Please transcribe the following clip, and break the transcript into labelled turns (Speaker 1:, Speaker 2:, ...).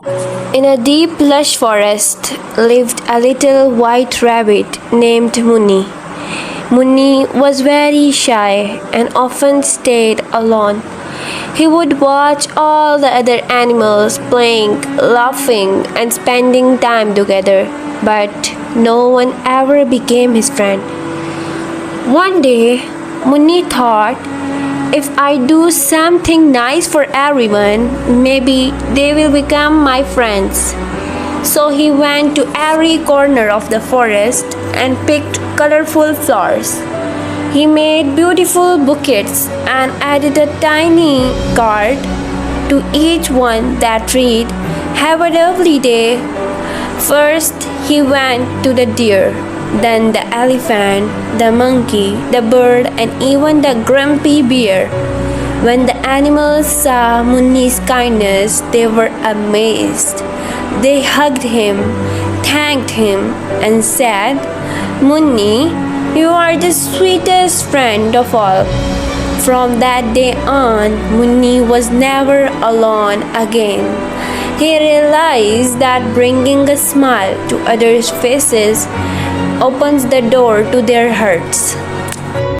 Speaker 1: In a deep lush forest lived a little white rabbit named Munni. Munni was very shy and often stayed alone. He would watch all the other animals playing, laughing, and spending time together, but no one ever became his friend. One day, Munni thought, if I do something nice for everyone, maybe they will become my friends. So he went to every corner of the forest and picked colorful flowers. He made beautiful bouquets and added a tiny card to each one that read, "Have a lovely day." First, he went to the deer, then the elephant, the monkey, the bird, and even the grumpy bear. When the animals saw Munni's kindness, they were amazed. They hugged him, thanked him, and said, "Munni, you are the sweetest friend of all." From that day on, Munni was never alone again. He realized that bringing a smile to others' faces opens the door to their hearts.